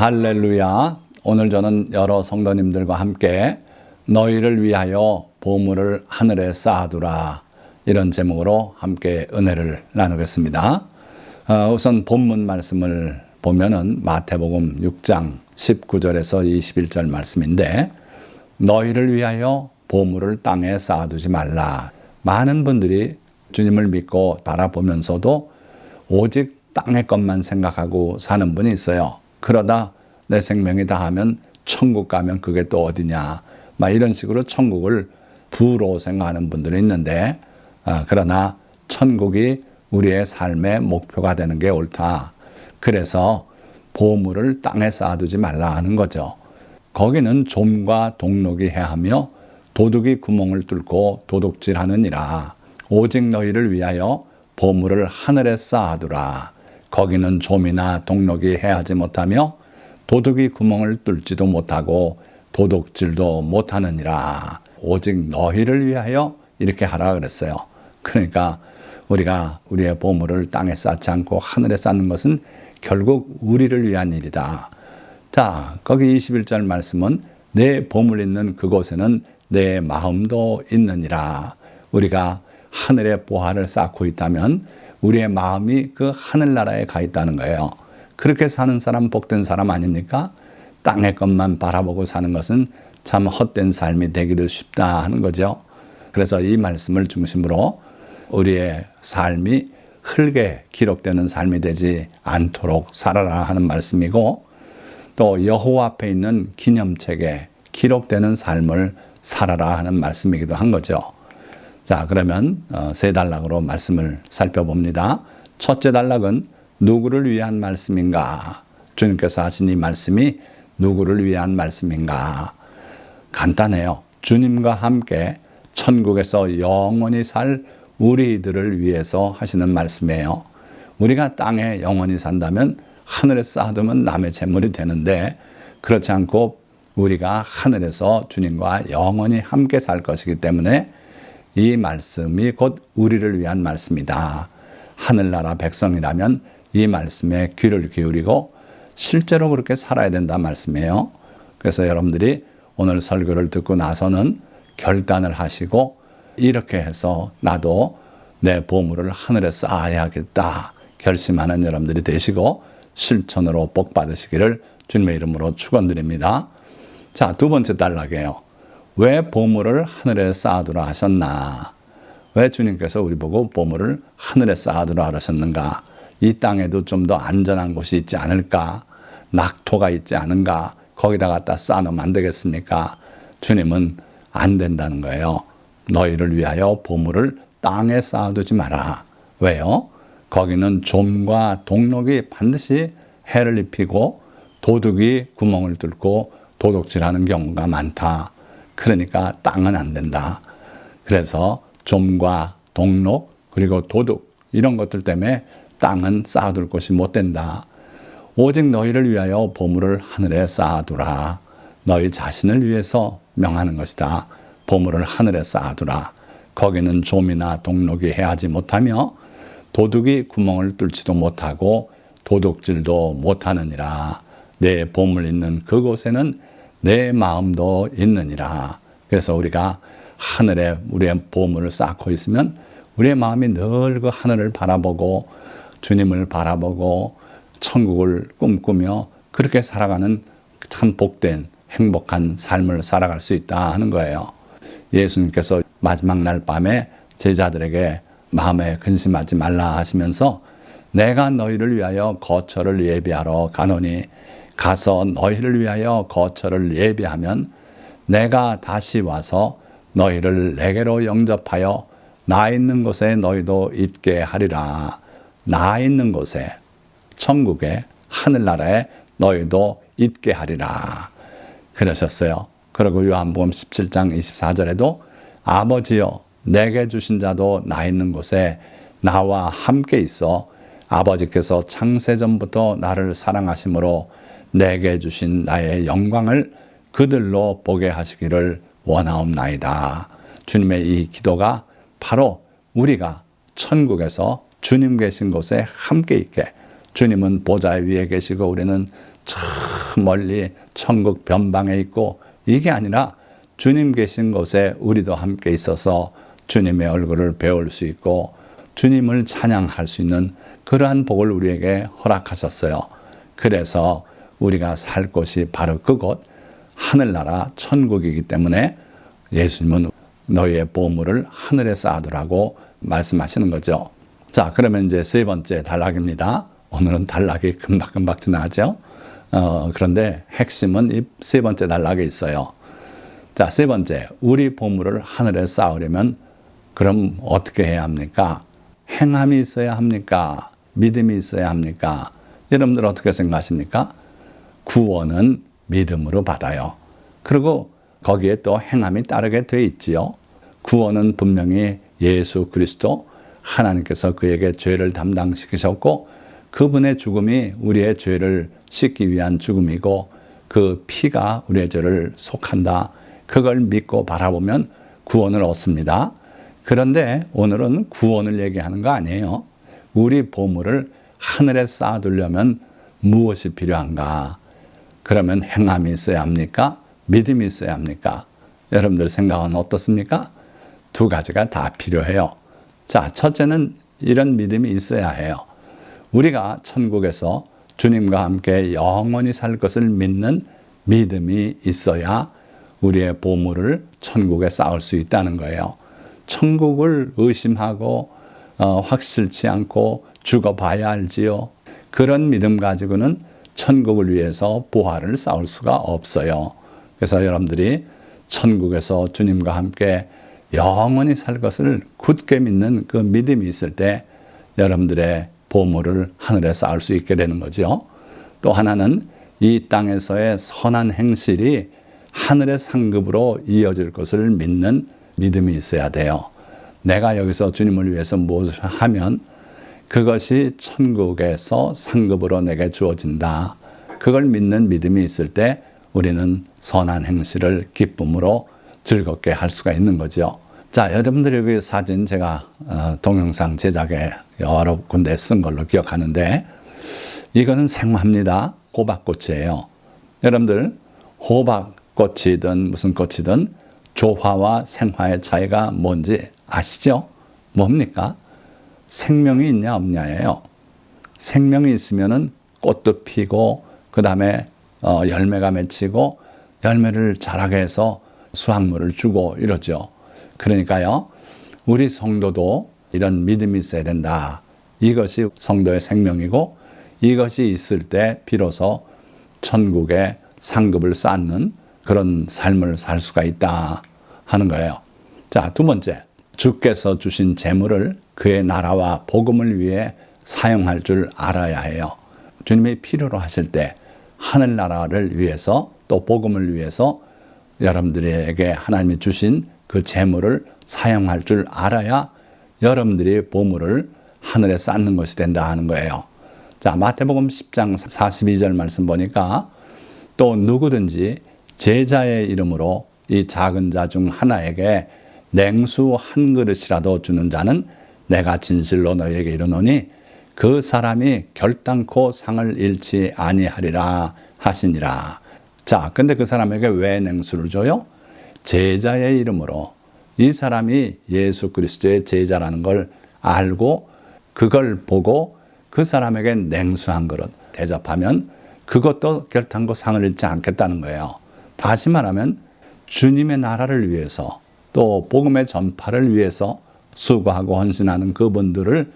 할렐루야. 오늘 저는 여러 성도님들과 함께 너희를 위하여 보물을 하늘에 쌓아두라, 이런 제목으로 함께 은혜를 나누겠습니다. 우선 본문 말씀을 보면은 마태복음 6장 19절에서 21절 말씀인데, 너희를 위하여 보물을 땅에 쌓아두지 말라. 많은 분들이 주님을 믿고 바라보면서도 오직 땅의 것만 생각하고 사는 분이 있어요. 그러다 내 생명이 다하면 천국 가면 그게 또 어디냐, 막 이런 식으로 천국을 부로 생각하는 분들이 있는데, 그러나 천국이 우리의 삶의 목표가 되는 게 옳다. 그래서 보물을 땅에 쌓아두지 말라 하는 거죠. 거기는 좀과 동록이 해하며 도둑이 구멍을 뚫고 도둑질하느니라. 오직 너희를 위하여 보물을 하늘에 쌓아두라. 거기는 좀이나 동록이 해하지 못하며 도둑이 구멍을 뚫지도 못하고 도둑질도 못하느니라. 오직 너희를 위하여 이렇게 하라 그랬어요. 그러니까 우리가 우리의 보물을 땅에 쌓지 않고 하늘에 쌓는 것은 결국 우리를 위한 일이다. 자, 거기 21절 말씀은 내 보물 있는 그곳에는 내 마음도 있느니라. 우리가 하늘에 보화를 쌓고 있다면 우리의 마음이 그 하늘나라에 가 있다는 거예요. 그렇게 사는 사람 복된 사람 아닙니까? 땅의 것만 바라보고 사는 것은 참 헛된 삶이 되기도 쉽다 하는 거죠. 그래서 이 말씀을 중심으로 우리의 삶이 흙에 기록되는 삶이 되지 않도록 살아라 하는 말씀이고, 또 여호와 앞에 있는 기념책에 기록되는 삶을 살아라 하는 말씀이기도 한 거죠. 자, 그러면 세 단락으로 말씀을 살펴봅니다. 첫째 단락은 누구를 위한 말씀인가? 주님께서 하신 이 말씀이 누구를 위한 말씀인가? 간단해요. 주님과 함께 천국에서 영원히 살 우리들을 위해서 하시는 말씀이에요. 우리가 땅에 영원히 산다면 하늘에 쌓아두면 남의 재물이 되는데, 그렇지 않고 우리가 하늘에서 주님과 영원히 함께 살 것이기 때문에 이 말씀이 곧 우리를 위한 말씀이다. 하늘나라 백성이라면 이 말씀에 귀를 기울이고 실제로 그렇게 살아야 된다 말씀이에요. 그래서 여러분들이 오늘 설교를 듣고 나서는 결단을 하시고 이렇게 해서 나도 내 보물을 하늘에 쌓아야겠다 결심하는 여러분들이 되시고 실천으로 복 받으시기를 주님의 이름으로 축원드립니다. 자, 두 번째 단락이에요. 왜 보물을 하늘에 쌓아두라 하셨나? 왜 주님께서 우리 보고 보물을 하늘에 쌓아두라 하셨는가? 이 땅에도 좀 더 안전한 곳이 있지 않을까? 낙토가 있지 않은가? 거기다 갖다 쌓아놓으면 안 되겠습니까? 주님은 안 된다는 거예요. 너희를 위하여 보물을 땅에 쌓아두지 마라. 왜요? 거기는 좀과 동록이 반드시 해를 입히고 도둑이 구멍을 뚫고 도둑질하는 경우가 많다. 그러니까 땅은 안 된다. 그래서 좀과 동록 그리고 도둑 이런 것들 때문에 땅은 쌓아둘 곳이 못 된다. 오직 너희를 위하여 보물을 하늘에 쌓아두라. 너희 자신을 위해서 명하는 것이다. 보물을 하늘에 쌓아두라. 거기는 좀이나 동록이 해하지 못하며 도둑이 구멍을 뚫지도 못하고 도둑질도 못하느니라. 내 보물 있는 그곳에는 내 마음도 있느니라. 그래서 우리가 하늘에 우리의 보물을 쌓고 있으면 우리의 마음이 늘 그 하늘을 바라보고 주님을 바라보고 천국을 꿈꾸며 그렇게 살아가는 참 복된 행복한 삶을 살아갈 수 있다 하는 거예요. 예수님께서 마지막 날 밤에 제자들에게 마음에 근심하지 말라 하시면서 내가 너희를 위하여 거처를 예비하러 가노니 가서 너희를 위하여 거처를 예비하면 내가 다시 와서 너희를 내게로 영접하여 나 있는 곳에 너희도 있게 하리라. 나 있는 곳에, 천국에, 하늘나라에 너희도 있게 하리라. 그러셨어요. 그리고 요한복음 17장 24절에도 아버지여 내게 주신 자도 나 있는 곳에 나와 함께 있어 아버지께서 창세전부터 나를 사랑하심으로 내게 주신 나의 영광을 그들로 보게 하시기를 원하옵나이다. 주님의 이 기도가 바로 우리가 천국에서 주님 계신 곳에 함께 있게, 주님은 보좌 위에 계시고 우리는 저 멀리 천국 변방에 있고 이게 아니라 주님 계신 곳에 우리도 함께 있어서 주님의 얼굴을 배울 수 있고 주님을 찬양할 수 있는 그러한 복을 우리에게 허락하셨어요. 그래서 우리가 살 곳이 바로 그곳 하늘나라 천국이기 때문에 예수님은 너희의 보물을 하늘에 쌓아두라고 말씀하시는 거죠. 자, 그러면 이제 세 번째 단락입니다. 오늘은 단락이 금방금방 지나죠. 그런데 핵심은 이 세 번째 단락에 있어요. 자, 세 번째, 우리 보물을 하늘에 쌓으려면 그럼 어떻게 해야 합니까? 행함이 있어야 합니까? 믿음이 있어야 합니까? 여러분들 어떻게 생각하십니까? 구원은 믿음으로 받아요. 그리고 거기에 또 행함이 따르게 돼 있지요. 구원은 분명히 예수 그리스도 하나님께서 그에게 죄를 담당시키셨고 그분의 죽음이 우리의 죄를 씻기 위한 죽음이고 그 피가 우리의 죄를 속한다. 그걸 믿고 바라보면 구원을 얻습니다. 그런데 오늘은 구원을 얘기하는 거 아니에요. 우리 보물을 하늘에 쌓아두려면 무엇이 필요한가? 그러면 행함이 있어야 합니까? 믿음이 있어야 합니까? 여러분들 생각은 어떻습니까? 두 가지가 다 필요해요. 자, 첫째는 이런 믿음이 있어야 해요. 우리가 천국에서 주님과 함께 영원히 살 것을 믿는 믿음이 있어야 우리의 보물을 천국에 쌓을 수 있다는 거예요. 천국을 의심하고 확실치 않고 죽어봐야 알지요. 그런 믿음 가지고는 천국을 위해서 보화를 쌓을 수가 없어요. 그래서 여러분들이 천국에서 주님과 함께 영원히 살 것을 굳게 믿는 그 믿음이 있을 때 여러분들의 보물을 하늘에 쌓을 수 있게 되는 거죠. 또 하나는 이 땅에서의 선한 행실이 하늘의 상급으로 이어질 것을 믿는 믿음이 있어야 돼요. 내가 여기서 주님을 위해서 무엇을 하면 그것이 천국에서 상급으로 내게 주어진다. 그걸 믿는 믿음이 있을 때 우리는 선한 행실을 기쁨으로 즐겁게 할 수가 있는 거죠. 자, 여러분들이 여기 사진 제가 동영상 제작에 여러 군데 쓴 걸로 기억하는데 이거는 생화입니다. 호박꽃이에요. 여러분들 호박꽃이든 무슨 꽃이든 조화와 생화의 차이가 뭔지 아시죠? 뭡니까? 생명이 있냐 없냐예요. 생명이 있으면은 꽃도 피고 그 다음에 열매가 맺히고 열매를 자라게 해서 수확물을 주고 이러죠. 그러니까요, 우리 성도도 이런 믿음이 있어야 된다. 이것이 성도의 생명이고 이것이 있을 때 비로소 천국의 상급을 쌓는 그런 삶을 살 수가 있다 하는 거예요. 자, 두 번째, 주께서 주신 재물을 그의 나라와 복음을 위해 사용할 줄 알아야 해요. 주님이 필요로 하실 때 하늘나라를 위해서 또 복음을 위해서 여러분들에게 하나님이 주신 그 재물을 사용할 줄 알아야 여러분들이 보물을 하늘에 쌓는 것이 된다 하는 거예요. 자, 마태복음 10장 42절 말씀 보니까 또 누구든지 제자의 이름으로 이 작은 자 중 하나에게 냉수 한 그릇이라도 주는 자는 내가 진실로 너희에게 이르노니 그 사람이 결단코 상을 잃지 아니하리라 하시니라. 자, 근데 그 사람에게 왜 냉수를 줘요? 제자의 이름으로 이 사람이 예수 그리스도의 제자라는 걸 알고 그걸 보고 그 사람에게 냉수 한 그릇 대접하면 그것도 결단코 상을 잃지 않겠다는 거예요. 다시 말하면 주님의 나라를 위해서 또 복음의 전파를 위해서 수고하고 헌신하는 그분들을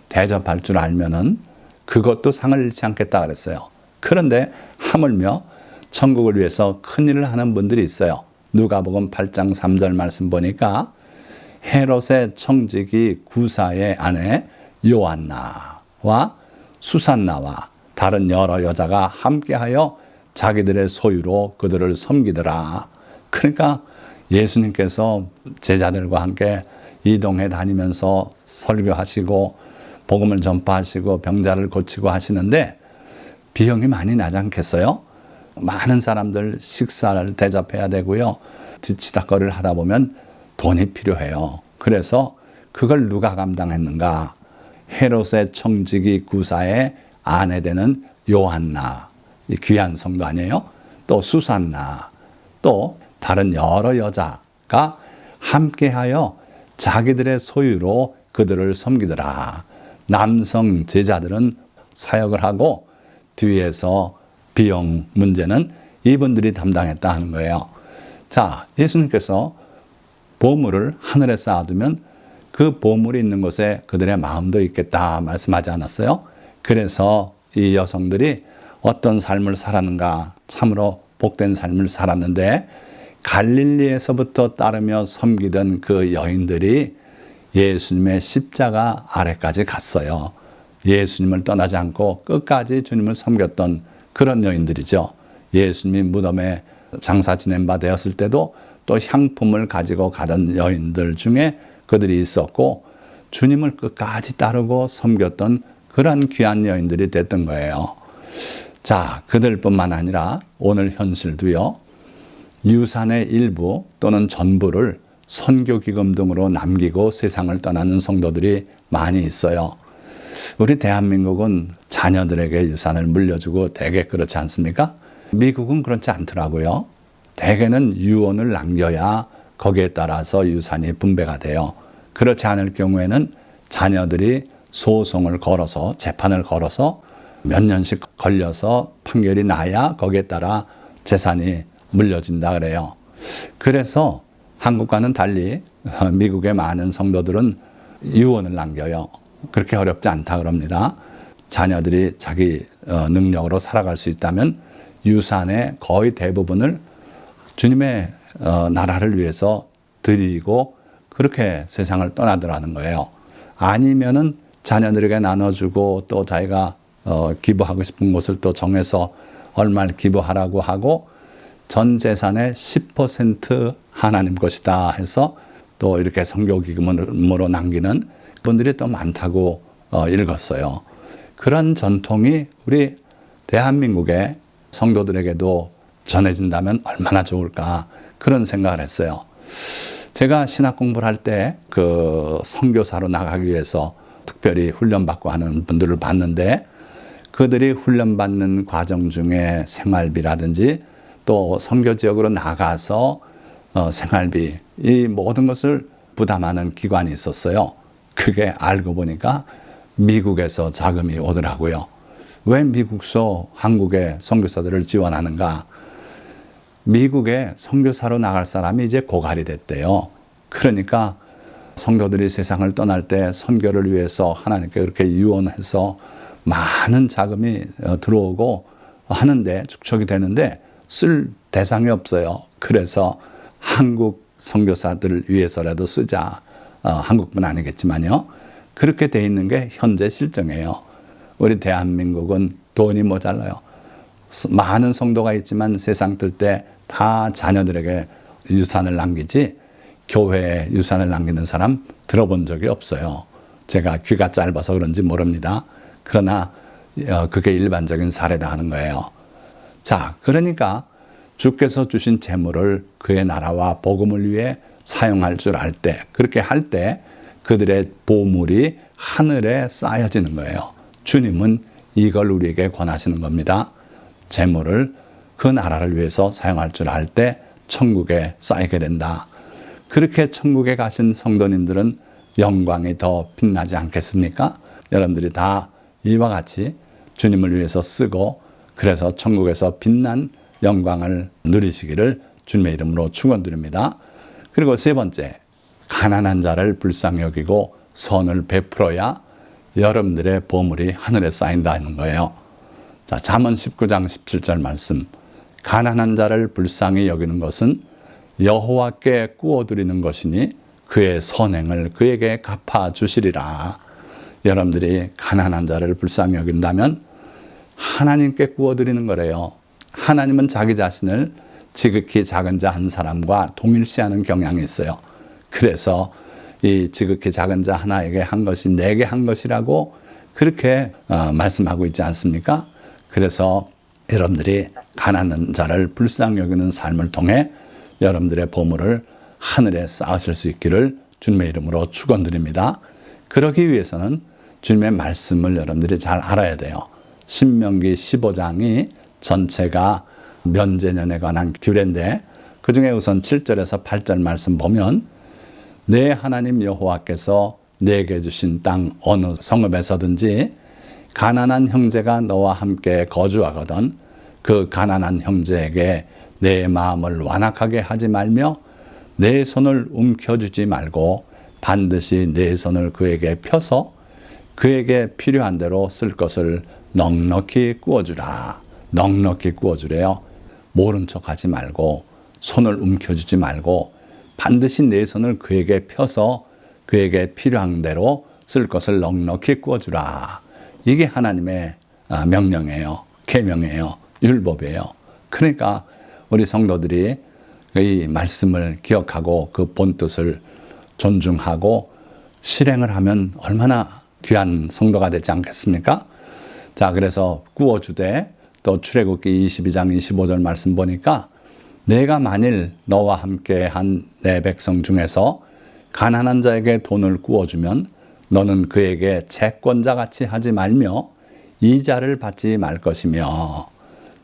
대접할 줄 알면은 그것도 상을 잃지 않겠다 그랬어요. 그런데 하물며 천국을 위해서 큰일을 하는 분들이 있어요. 누가복음 8장 3절 말씀 보니까 헤롯의 청지기 구사의 아내 요한나와 수산나와 다른 여러 여자가 함께하여 자기들의 소유로 그들을 섬기더라. 그러니까 예수님께서 제자들과 함께 이동해 다니면서 설교하시고 복음을 전파하시고 병자를 고치고 하시는데 비용이 많이 나지 않겠어요? 많은 사람들 식사를 대접해야 되고요. 뒤치다거리를 하다 보면 돈이 필요해요. 그래서 그걸 누가 감당했는가? 헤롯의 청지기 구사의 아내 되는 요한나. 이 귀한 성도 아니에요? 또 수산나, 또 다른 여러 여자가 함께하여 자기들의 소유로 그들을 섬기더라. 남성 제자들은 사역을 하고 뒤에서 비용 문제는 이분들이 담당했다 하는 거예요. 자, 예수님께서 보물을 하늘에 쌓아두면 그 보물이 있는 곳에 그들의 마음도 있겠다 말씀하지 않았어요? 그래서 이 여성들이 어떤 삶을 살았는가, 참으로 복된 삶을 살았는데 갈릴리에서부터 따르며 섬기던 그 여인들이 예수님의 십자가 아래까지 갔어요. 예수님을 떠나지 않고 끝까지 주님을 섬겼던 그런 여인들이죠. 예수님이 무덤에 장사 지낸 바 되었을 때도 또 향품을 가지고 가던 여인들 중에 그들이 있었고 주님을 끝까지 따르고 섬겼던 그런 귀한 여인들이 됐던 거예요. 자, 그들뿐만 아니라 오늘 현실도요. 유산의 일부 또는 전부를 선교기금 등으로 남기고 세상을 떠나는 성도들이 많이 있어요. 우리 대한민국은 자녀들에게 유산을 물려주고 대개 그렇지 않습니까? 미국은 그렇지 않더라고요. 대개는 유언을 남겨야 거기에 따라서 유산이 분배가 돼요. 그렇지 않을 경우에는 자녀들이 소송을 걸어서 재판을 걸어서 몇 년씩 걸려서 판결이 나야 거기에 따라 재산이 물려진다 그래요. 그래서 한국과는 달리 미국의 많은 성도들은 유언을 남겨요. 그렇게 어렵지 않다 그럽니다. 자녀들이 자기 능력으로 살아갈 수 있다면 유산의 거의 대부분을 주님의 나라를 위해서 드리고 그렇게 세상을 떠나더라는 거예요. 아니면은 자녀들에게 나눠주고 또 자기가 기부하고 싶은 곳을 또 정해서 얼마를 기부하라고 하고 전 재산의 10% 하나님 것이다 해서 또 이렇게 선교기금으로 남기는 분들이 또 많다고 읽었어요. 그런 전통이 우리 대한민국의 성도들에게도 전해진다면 얼마나 좋을까 그런 생각을 했어요. 제가 신학 공부를 할 때 그 선교사로 나가기 위해서 특별히 훈련받고 하는 분들을 봤는데 그들이 훈련받는 과정 중에 생활비라든지 또 선교 지역으로 나가서 생활비 이 모든 것을 부담하는 기관이 있었어요. 그게 알고 보니까 미국에서 자금이 오더라고요. 왜 미국서 한국의 선교사들을 지원하는가? 미국에 선교사로 나갈 사람이 이제 고갈이 됐대요. 그러니까 성도들이 세상을 떠날 때 선교를 위해서 하나님께 그렇게 유언해서 많은 자금이 들어오고 하는데 축적이 되는데 쓸 대상이 없어요. 그래서 한국 선교사들을 위해서라도 쓰자. 한국뿐 아니겠지만요. 그렇게 돼 있는 게 현재 실정이에요. 우리 대한민국은 돈이 모자라요. 많은 성도가 있지만 세상 뜰 때 다 자녀들에게 유산을 남기지 교회에 유산을 남기는 사람 들어본 적이 없어요. 제가 귀가 짧아서 그런지 모릅니다. 그러나 그게 일반적인 사례다 하는 거예요. 자, 그러니까 주께서 주신 재물을 그의 나라와 복음을 위해 사용할 줄 알 때, 그렇게 할 때 그들의 보물이 하늘에 쌓여지는 거예요. 주님은 이걸 우리에게 권하시는 겁니다. 재물을 그 나라를 위해서 사용할 줄 알 때 천국에 쌓이게 된다. 그렇게 천국에 가신 성도님들은 영광이 더 빛나지 않겠습니까? 여러분들이 다 이와 같이 주님을 위해서 쓰고 그래서 천국에서 빛난 영광을 누리시기를 주님의 이름으로 축원드립니다. 그리고 세 번째, 가난한 자를 불쌍히 여기고 선을 베풀어야 여러분들의 보물이 하늘에 쌓인다는 거예요. 자, 잠언 19장 17절 말씀. 가난한 자를 불쌍히 여기는 것은 여호와께 꾸어드리는 것이니 그의 선행을 그에게 갚아주시리라. 여러분들이 가난한 자를 불쌍히 여긴다면 하나님께 꾸어드리는 거래요. 하나님은 자기 자신을 지극히 작은 자 한 사람과 동일시하는 경향이 있어요. 그래서 이 지극히 작은 자 하나에게 한 것이 내게 한 것이라고 그렇게 말씀하고 있지 않습니까? 그래서 여러분들이 가난한 자를 불쌍히 여기는 삶을 통해 여러분들의 보물을 하늘에 쌓으실 수 있기를 주님의 이름으로 축원드립니다. 그러기 위해서는 주님의 말씀을 여러분들이 잘 알아야 돼요. 신명기 15장이 전체가 면제년에 관한 규례인데 그중에 우선 7절에서 8절 말씀 보면 내 하나님 여호와께서 내게 주신 땅 어느 성읍에서든지 가난한 형제가 너와 함께 거주하거든 그 가난한 형제에게 내 마음을 완악하게 하지 말며 내 손을 움켜쥐지 말고 반드시 내 손을 그에게 펴서 그에게 필요한 대로 쓸 것을 넉넉히 구워주라. 넉넉히 구워주래요. 모른 척하지 말고 손을 움켜쥐지 말고 반드시 내 손을 그에게 펴서 그에게 필요한 대로 쓸 것을 넉넉히 구워주라. 이게 하나님의 명령이에요. 계명이에요. 율법이에요. 그러니까 우리 성도들이 이 말씀을 기억하고 그 본뜻을 존중하고 실행을 하면 얼마나 귀한 성도가 되지 않겠습니까? 자, 그래서 구워주되 또 출애굽기 22장 25절 말씀 보니까 내가 만일 너와 함께 한 내 백성 중에서 가난한 자에게 돈을 구워주면 너는 그에게 채권자같이 하지 말며 이자를 받지 말 것이며.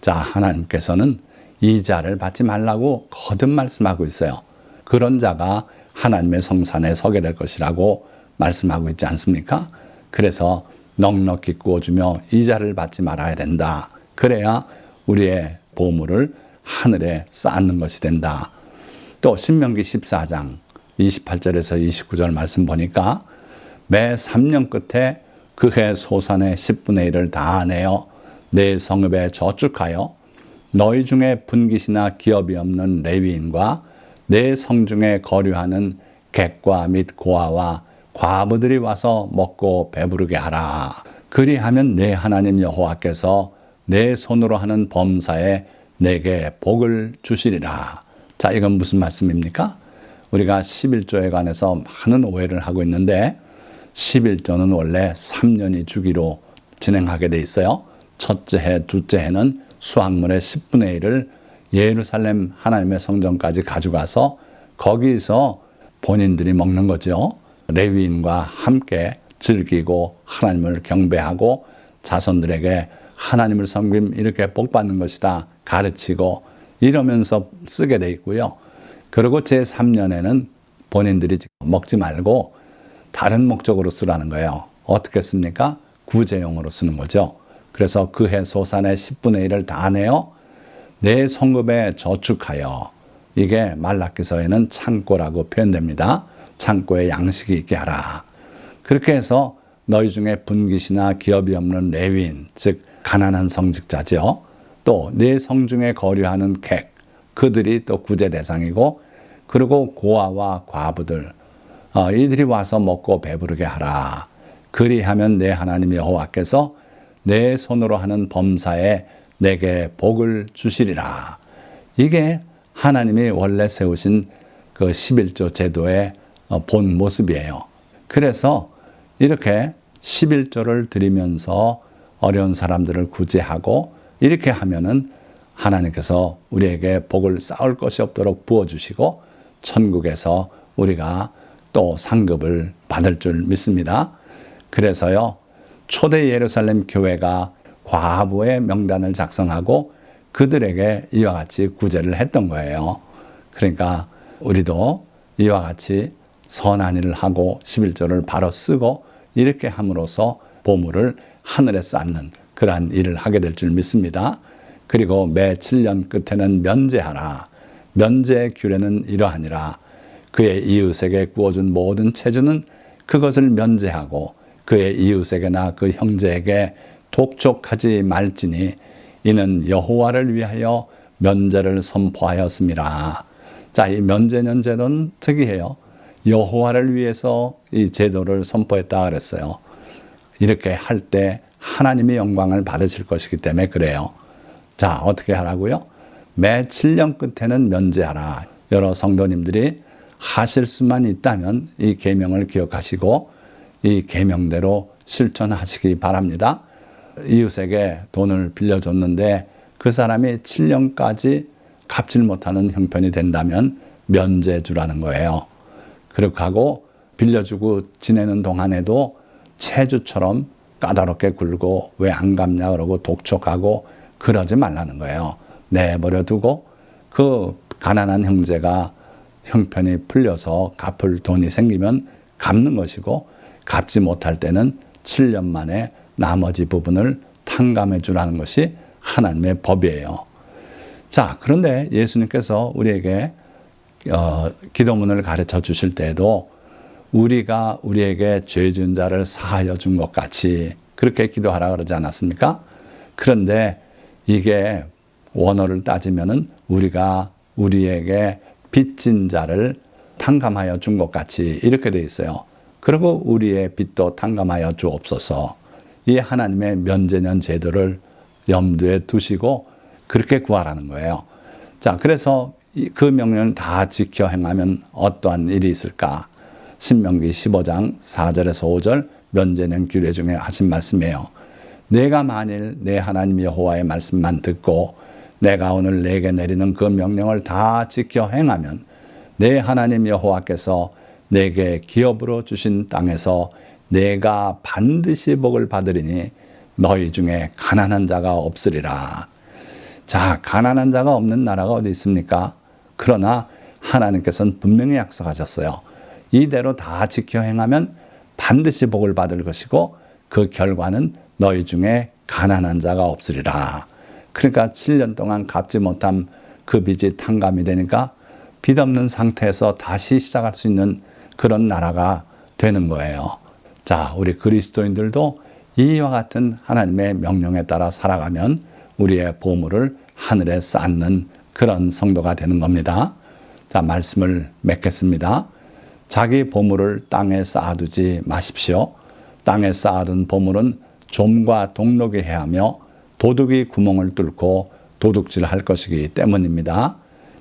자, 하나님께서는 이자를 받지 말라고 거듭 말씀하고 있어요. 그런 자가 하나님의 성산에 서게 될 것이라고 말씀하고 있지 않습니까? 그래서 넉넉히 구워주며 이자를 받지 말아야 된다. 그래야 우리의 보물을 하늘에 쌓는 것이 된다. 또 신명기 14장 28절에서 29절 말씀 보니까 매 3년 끝에 그해 소산의 10분의 1을 다 내어 내 성읍에 저축하여 너희 중에 분깃이나 기업이 없는 레위인과 내 성중에 거류하는 객과 및 고아와 과부들이 와서 먹고 배부르게 하라. 그리하면 내 하나님 여호와께서 내 손으로 하는 범사에 내게 복을 주시리라. 자, 이건 무슨 말씀입니까? 우리가 11조에 관해서 많은 오해를 하고 있는데 11조는 원래 3년이 주기로 진행하게 돼 있어요. 첫째 해, 둘째 해는 수확물의 10분의 1을 예루살렘 하나님의 성전까지 가져가서 거기서 본인들이 먹는 거죠. 레위인과 함께 즐기고 하나님을 경배하고 자손들에게 하나님을 섬김 이렇게 복 받는 것이다 가르치고 이러면서 쓰게 돼 있고요. 그리고 제3년에는 본인들이 먹지 말고 다른 목적으로 쓰라는 거예요. 어떻게 씁니까? 구제용으로 쓰는 거죠. 그래서 그해 소산의 10분의 1을 다 내어 내 성읍에 저축하여. 이게 말라기서에는 창고라고 표현됩니다. 창고에 양식이 있게 하라. 그렇게 해서 너희 중에 분깃이나 기업이 없는 레위인, 즉 가난한 성직자죠. 또 내 성중에 거류하는 객, 그들이 또 구제 대상이고, 그리고 고아와 과부들, 이들이 와서 먹고 배부르게 하라. 그리하면 내 하나님 여호와께서 내 손으로 하는 범사에 내게 복을 주시리라. 이게 하나님이 원래 세우신 그 11조 제도의 본 모습이에요. 그래서 이렇게 11조를 드리면서 어려운 사람들을 구제하고 이렇게 하면은 하나님께서 우리에게 복을 쌓을 것이 없도록 부어주시고 천국에서 우리가 또 상급을 받을 줄 믿습니다. 그래서요, 초대 예루살렘 교회가 과부의 명단을 작성하고 그들에게 이와 같이 구제를 했던 거예요. 그러니까 우리도 이와 같이 선한 일을 하고 11조를 바로 쓰고 이렇게 함으로써 보물을 하늘에 쌓는 그러한 일을 하게 될 줄 믿습니다. 그리고 매 7년 끝에는 면제하라. 면제의 규례는 이러하니라. 그의 이웃에게 구워준 모든 체주는 그것을 면제하고 그의 이웃에게나 그 형제에게 독촉하지 말지니 이는 여호와를 위하여 면제를 선포하였습니다. 자, 이 면제년 제도는 특이해요. 여호와를 위해서 이 제도를 선포했다 그랬어요. 이렇게 할 때 하나님의 영광을 받으실 것이기 때문에 그래요. 자, 어떻게 하라고요? 매 7년 끝에는 면제하라. 여러 성도님들이 하실 수만 있다면 이 계명을 기억하시고 이 계명대로 실천하시기 바랍니다. 이웃에게 돈을 빌려줬는데 그 사람이 7년까지 갚질 못하는 형편이 된다면 면제 주라는 거예요. 그렇게 하고 빌려주고 지내는 동안에도 체주처럼 까다롭게 굴고 왜 안 갚냐 그러고 독촉하고 그러지 말라는 거예요. 내버려 두고 그 가난한 형제가 형편이 풀려서 갚을 돈이 생기면 갚는 것이고, 갚지 못할 때는 7년 만에 나머지 부분을 탕감해 주라는 것이 하나님의 법이에요. 자, 그런데 예수님께서 우리에게 기도문을 가르쳐 주실 때에도 우리가 우리에게 죄 지은 자를 사하여 준 것 같이 그렇게 기도하라 그러지 않았습니까? 그런데 이게 원어를 따지면은 우리가 우리에게 빚진 자를 탕감하여 준 것 같이 이렇게 되어 있어요. 그리고 우리의 빚도 탕감하여 주옵소서. 이 하나님의 면제년 제도를 염두에 두시고 그렇게 구하라는 거예요. 자, 그래서 그 명령을 다 지켜 행하면 어떠한 일이 있을까? 신명기 15장 4절에서 5절 면제년 규례 중에 하신 말씀이에요. 내가 만일 내 하나님 여호와의 말씀만 듣고 내가 오늘 내게 내리는 그 명령을 다 지켜 행하면 내 하나님 여호와께서 내게 기업으로 주신 땅에서 내가 반드시 복을 받으리니 너희 중에 가난한 자가 없으리라. 자, 가난한 자가 없는 나라가 어디 있습니까? 그러나 하나님께서는 분명히 약속하셨어요. 이대로 다 지켜 행하면 반드시 복을 받을 것이고 그 결과는 너희 중에 가난한 자가 없으리라. 그러니까 7년 동안 갚지 못한 그 빚이 탕감이 되니까 빚 없는 상태에서 다시 시작할 수 있는 그런 나라가 되는 거예요. 자, 우리 그리스도인들도 이와 같은 하나님의 명령에 따라 살아가면 우리의 보물을 하늘에 쌓는 그런 성도가 되는 겁니다. 자, 말씀을 맺겠습니다. 자기 보물을 땅에 쌓아두지 마십시오. 땅에 쌓아둔 보물은 좀과 동록이 해하며 도둑이 구멍을 뚫고 도둑질할 것이기 때문입니다.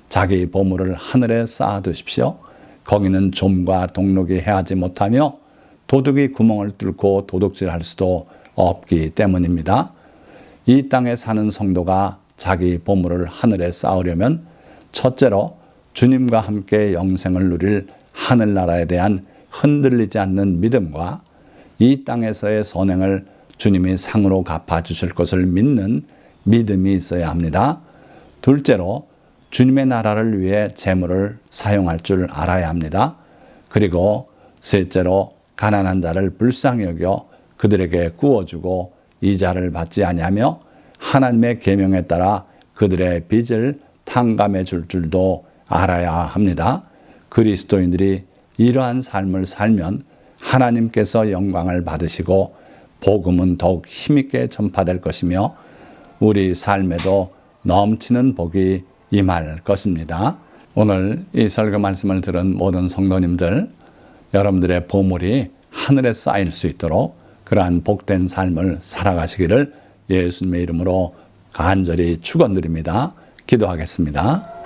자기 보물을 하늘에 쌓아두십시오. 거기는 좀과 동록이 해하지 못하며 도둑이 구멍을 뚫고 도둑질할 수도 없기 때문입니다. 이 땅에 사는 성도가 자기 보물을 하늘에 쌓으려면 첫째로 주님과 함께 영생을 누릴 하늘나라에 대한 흔들리지 않는 믿음과 이 땅에서의 선행을 주님이 상으로 갚아주실 것을 믿는 믿음이 있어야 합니다. 둘째로 주님의 나라를 위해 재물을 사용할 줄 알아야 합니다. 그리고 셋째로 가난한 자를 불쌍히 여겨 그들에게 구워주고 이자를 받지 아니하며 하나님의 계명에 따라 그들의 빚을 탕감해 줄 줄도 알아야 합니다. 그리스도인들이 이러한 삶을 살면 하나님께서 영광을 받으시고 복음은 더욱 힘있게 전파될 것이며 우리 삶에도 넘치는 복이 임할 것입니다. 오늘 이 설교 말씀을 들은 모든 성도님들, 여러분들의 보물이 하늘에 쌓일 수 있도록 그러한 복된 삶을 살아가시기를 예수님의 이름으로 간절히 축원드립니다. 기도하겠습니다.